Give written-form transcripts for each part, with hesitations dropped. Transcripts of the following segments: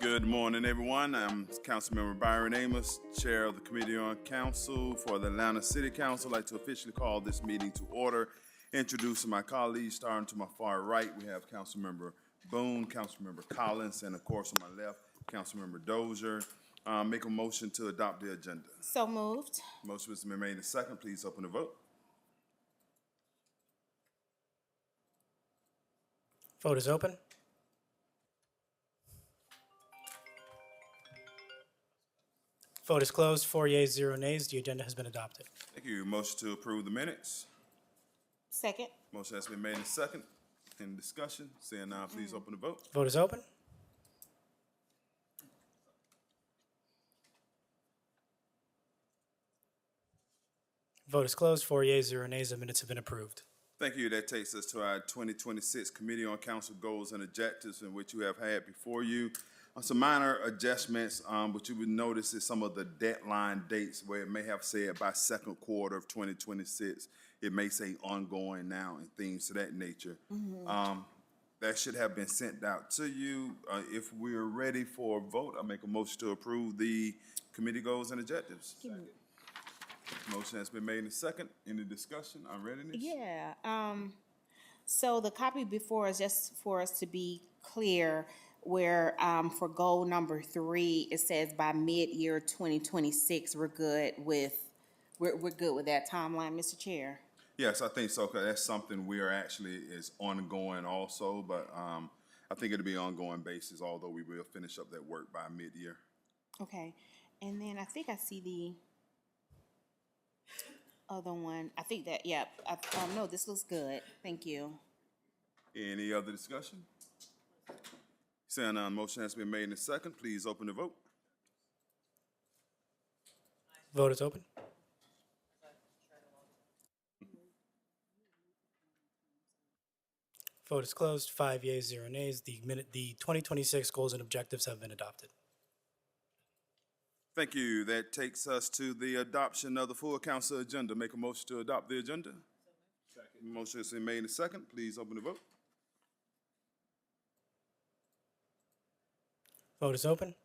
Good morning, everyone. I'm Councilmember Byron Amos, Chair of the Committee on Council for the Atlanta City Council. I'd like to officially call this meeting to order. Introducing my colleagues, starting to my far right, we have Councilmember Boone, Councilmember Collins, and of course on my left, Councilmember Dozier. Make a motion to adopt the agenda. So moved. Motion has been made and second. Please open the vote. Vote is open. Vote is closed. 4 yeas, 0 nays. The agenda has been adopted. Thank you. Motion to approve the minutes. Second. Motion has been made and second. In discussion, seeing none, please open the vote. Vote is open. Vote is closed. 4 yeas, 0 nays. The minutes have been approved. Thank you. That takes us to our 2026 Committee on Council Goals and Objectives, in which you have had before you some minor adjustments, but you would notice is some of the deadline dates where it may have said by second quarter of 2026. It may say ongoing now and things to that nature. That should have been sent out to you. If we're ready for a vote, I make a motion to approve the committee goals and objectives. Motion has been made and second. Any discussion on readiness? Yeah. So the copy before is just for us to be clear, where for goal number 3, it says by mid-year 2026, we're good with that timeline, Mr. Chair. Yes, I think so, 'cause that's something we are actually is ongoing also, but I think it'll be ongoing basis, although we will finish up that work by mid-year. Okay. And then I think I see the other one. I think that, yep. No, this looks good. Thank you. Any other discussion? Seeing none, motion has been made and second. Please open the vote. Vote is open. Vote is closed. 5 yeas, 0 nays. The 2026 goals and objectives have been adopted. Thank you. That takes us to the adoption of the full council agenda. Make a motion to adopt the agenda. Second. Motion has been made and second. Please open the vote. Vote is open.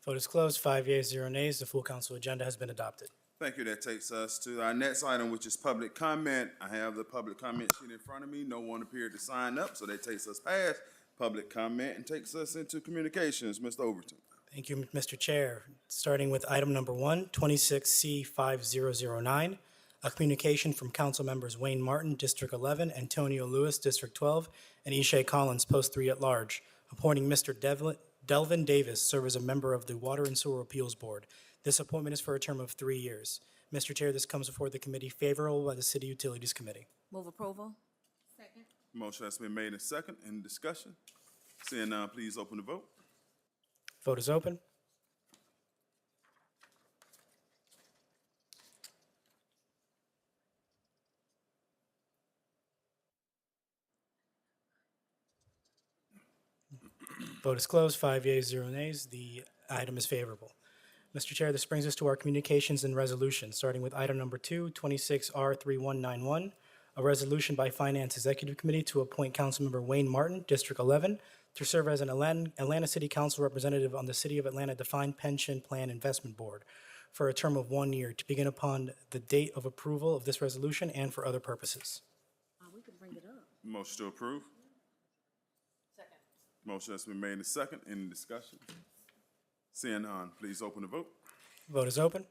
Vote is closed. 5 yeas, 0 nays. The full council agenda has been adopted. Thank you. That takes us to our next item, which is public comment. I have the public comment sheet in front of me. No one appeared to sign up, so that takes us past public comment and takes us into communications. Mr. Overton. Thank you, Mr. Chair. Starting with item number 1, 26C5009, a communication from council members Wayne Martin, District 11, Antonio Lewis, District 12, and Ishay Collins, Post 3 at large, appointing Mr. Delvin Davis serve as a member of the Water and Sewer Appeals Board. This appointment is for a term of 3 years. Mr. Chair, this comes before the committee favorable by the City Utilities Committee. Move approval. Second. Motion has been made and second. In discussion? Seeing none, please open the vote. Vote is open. Vote is closed. 5 yeas, 0 nays. The item is favorable. Mr. Chair, this brings us to our communications and resolutions, starting with item number 2, 26R3191, a resolution by Finance Executive Committee to appoint Councilmember Wayne Martin, District 11, to serve as an Atlanta City Council representative on the City of Atlanta Defined Pension Plan Investment Board for a term of 1 year to begin upon the date of approval of this resolution and for other purposes. We could bring it up. Motion to approve. Second. Motion has been made and second. Any discussion? Seeing none, please open the vote. Vote is open.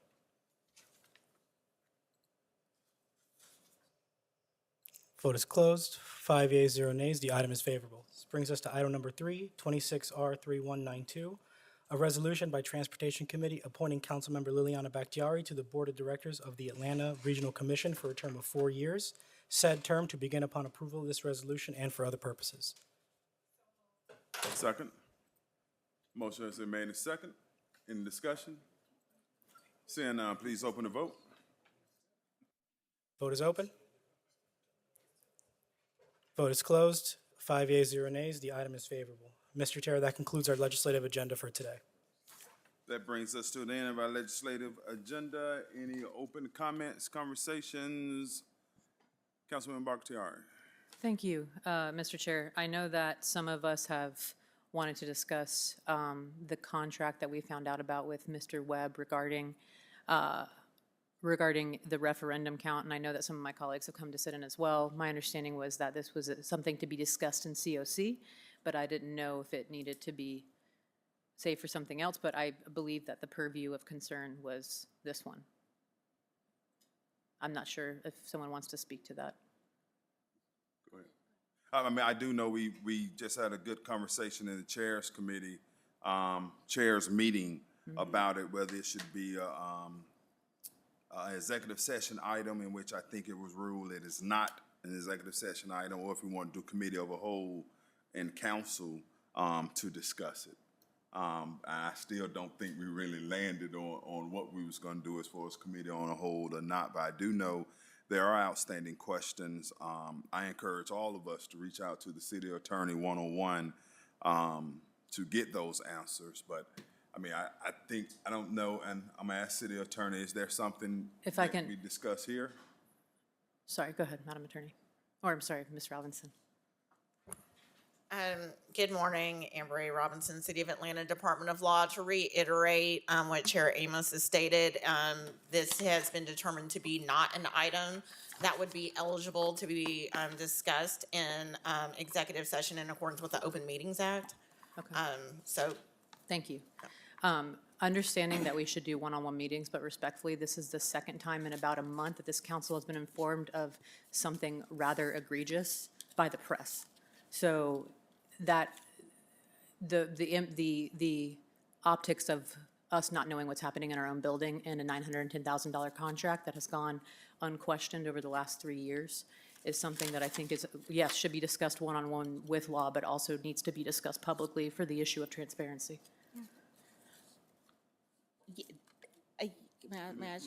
Vote is closed. 5 yeas, 0 nays. The item is favorable. This brings us to item number 3, 26R3192, a resolution by Transportation Committee appointing Councilmember Liliana Bakhtiari to the Board of Directors of the Atlanta Regional Commission for a term of 4 years. Said term to begin upon approval of this resolution and for other purposes. Second. Motion has been made and second. Any discussion? Seeing none, please open the vote. Vote is open. Vote is closed. 5 yeas, 0 nays. The item is favorable. Mr. Chair, that concludes our legislative agenda for today. That brings us to the end of our legislative agenda. Any open comments, conversations? Councilman Bakhtiari. Thank you, Mr. Chair. I know that some of us have wanted to discuss the contract that we found out about with Mr. Webb regarding the referendum count, and I know that some of my colleagues have come to sit in as well. My understanding was that this was something to be discussed in COC, but I didn't know if it needed to be saved for something else, but I believe that the purview of concern was this one. I'm not sure if someone wants to speak to that. Go ahead. I mean, I do know we just had a good conversation in the Chairs Committee, Chairs meeting about it, whether it should be a executive session item, in which I think it was ruled it is not an executive session item, or if we want to do committee of a whole and council to discuss it. I still don't think we really landed on what we was going to do as far as committee on a whole or not, but I do know there are outstanding questions. I encourage all of us to reach out to the city attorney one-on-one to get those answers. But I mean, I think, I don't know, and I'm gonna ask city attorney, is there something If I that can- we discuss here? Sorry, go ahead, Madam Attorney. Or, I'm sorry, Ms. Robinson. Good morning, Amber A. Robinson, City of Atlanta Department of Law. To reiterate what Chair Amos has stated, this has been determined to be not an item that would be eligible to be discussed in executive session in accordance with the Open Meetings Act. Okay. So Thank you. Understanding that we should do one-on-one meetings, but respectfully, this is the second time in about a month that this council has been informed of something rather egregious by the press. So that the optics of us not knowing what's happening in our own building and a $910,000 contract that has gone unquestioned over the last 3 years is something that I think is, yes, should be discussed one-on-one with law, but also needs to be discussed publicly for the issue of transparency. May I-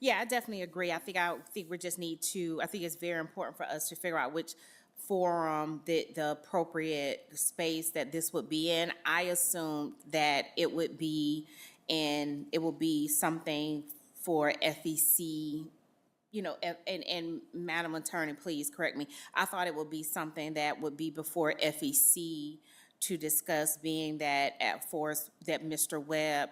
Yeah, I definitely agree. I think we just need to, I think it's very important for us to figure out which forum, the appropriate space that this would be in. I assumed that it would be something for FEC, you know, and Madam Attorney, please correct me. I thought it would be something that would be before FEC to discuss, being that that Mr. Webb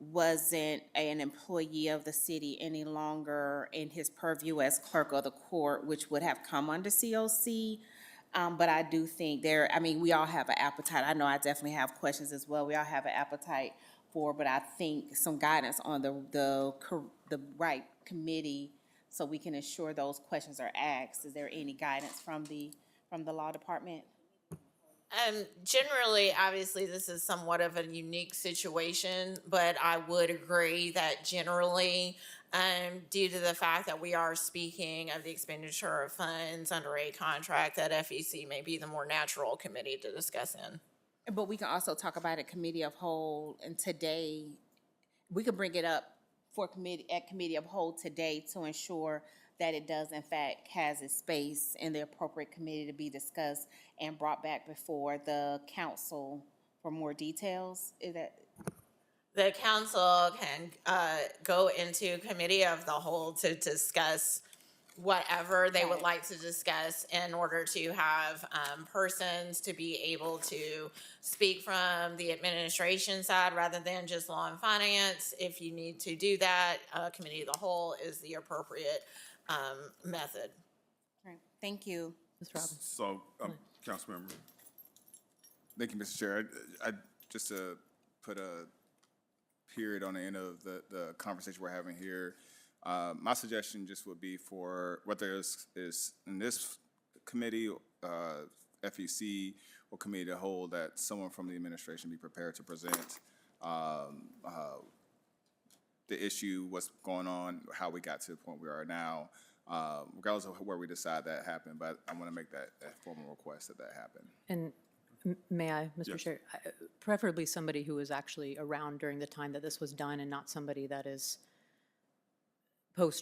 wasn't an employee of the city any longer in his purview as clerk of the court, which would have come under COC. But I do think we all have an appetite. I know I definitely have questions as well. We all have an appetite but I think some guidance on the right committee so we can ensure those questions are asked. Is there any guidance from the law department? generally, obviously, this is somewhat of a unique situation, but I would agree that generally, due to the fact that we are speaking of the expenditure of funds under a contract, that FEC may be the more natural committee to discuss in. But we can also talk about a committee of whole, and today, we can bring it up for committee of whole today to ensure that it does in fact has its space in the appropriate committee to be discussed and brought back before the council for more details. Is that? The council can go into committee of the whole to discuss whatever they would like to discuss in order to have persons to be able to speak from the administration side rather than just law and finance. If you need to do that, committee of the whole is the appropriate method. Right. Thank you. Ms. Robinson. So, Councilmember. Thank you, Mr. Chair. I just to put a period on the end of the conversation we're having here. My suggestion just would be for whether is in this committee, FEC, or committee to hold, that someone from the administration be prepared to present the issue, what's going on, how we got to the point we are now, regardless of where we decide that happened. But I want to make that formal request that happen. And may I, Mr. Yes. Chair? Preferably somebody who was actually around during the time that this was done and not somebody that is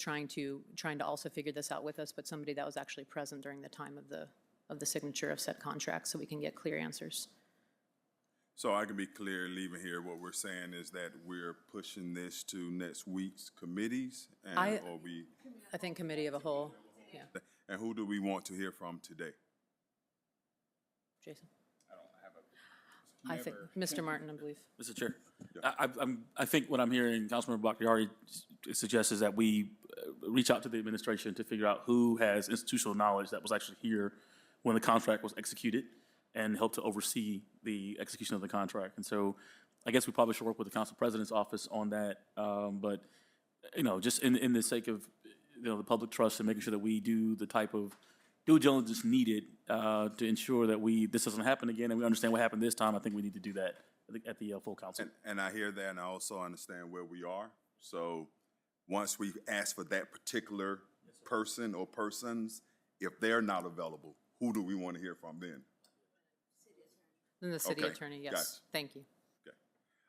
trying to also figure this out with us, but somebody that was actually present during the time of the signature of said contract so we can get clear answers. So I can be clear, leaving here, what we're saying is that we're pushing this to next week's committees, and, or we, I think committee of a whole, yeah. and who do we want to hear from today? Jason? I think, Mr. Martin, I believe. Mr. Chair, I think what I'm hearing Councilmember Bakhtiari suggests is that we reach out to the administration to figure out who has institutional knowledge that was actually here when the contract was executed and help to oversee the execution of the contract. And so I guess we probably should work with the Council President's office on that. But, you know, just in the sake of, you know, the public trust and making sure that we do the type of due diligence needed to ensure that this doesn't happen again, and we understand what happened this time. I think we need to do that at the full council. And I hear that, and I also understand where we are. So once we ask for that particular person or persons, if they're not available, who do we want to hear from then? And the city Okay, attorney, gotcha. yes. Thank you.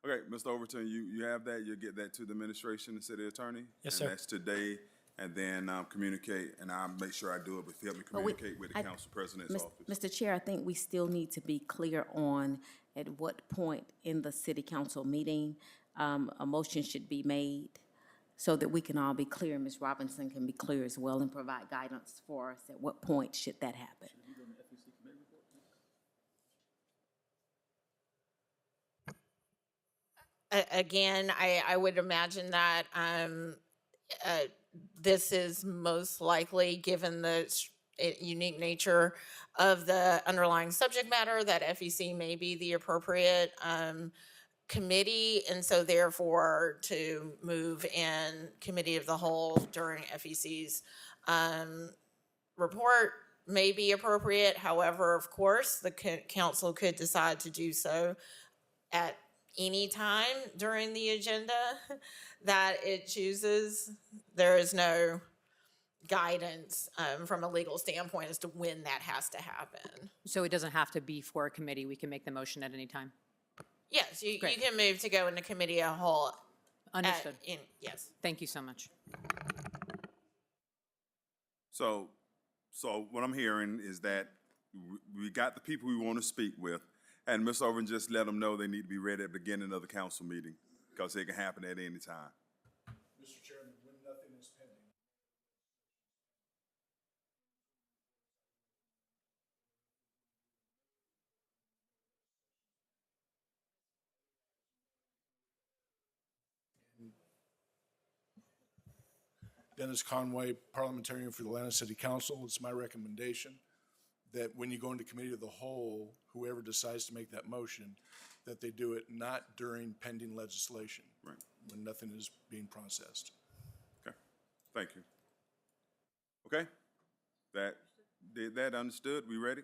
Okay, Mr. Overton, you have that, you'll get that to the administration, the city attorney? Yes, sir. And that's today, and then communicate, and I'll make sure I do it, but help me communicate with the council president's office. Mr. Chair, I think we still need to be clear on at what point in the city council meeting a motion should be made so that we can all be clear, Ms. Robinson can be clear as well and provide guidance for us. At what point should that happen? Again, I would imagine that this is most likely, given the unique nature of the underlying subject matter, that FEC may be the appropriate committee, and so therefore to move in committee of the whole during FEC's report may be appropriate. However, of course, the council could decide to do so at any time during the agenda that it chooses. There is no guidance from a legal standpoint as to when that has to happen. So it doesn't have to be for a committee. We can make the motion at any time. Yes, you Great. can move to go into committee of whole. Understood. Yes. Thank you so much. So what I'm hearing is that we got the people we want to speak with, and Ms. Overton just let them know they need to be ready at the beginning of the council meeting, because it can happen at any time. Mr. Chairman, when nothing is pending. Dennis Conway, parliamentarian for the Atlanta City Council. It's my recommendation that when you go into committee of the whole, whoever decides to make that motion, that they do it not during pending legislation. Right. When nothing is being processed. Okay, thank you. Okay, did that understood? We ready?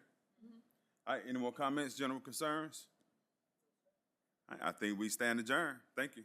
All right, any more comments, general concerns? I think we stand adjourned. Thank you.